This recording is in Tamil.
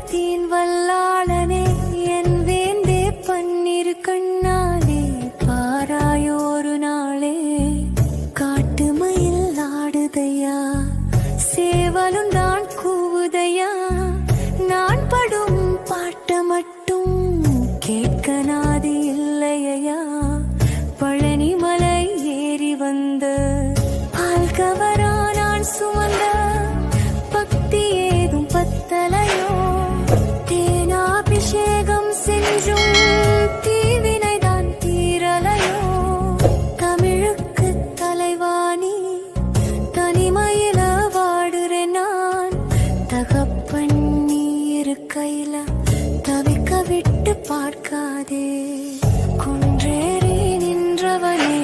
தீன் வல்லாளனே என் வேந்தே பன்னிரு கண்ணாலே பாராயோரு நாளே காட்டுமயில் ஆடுதையா சேவலும் தான் கூவுதையா நான் படும் பாட்ட மட்டும் கேட்க நாதி இல்லையா பழனி மலை ஏறி வந்த ஆள்கவரா நான் சுமந்த பக்தி ஏதும் பத்தலையோ தேனாபிஷேகம் சென்றும் தீவினைதான் தீரலையோ தமிழுக்கு தலைவாணி தனிமையில வாடுறேன் நான் தகப்பன் நீ இருக்கையில தவிக்க விட்டு பார்க்காதே குன்றேறி நின்றவனே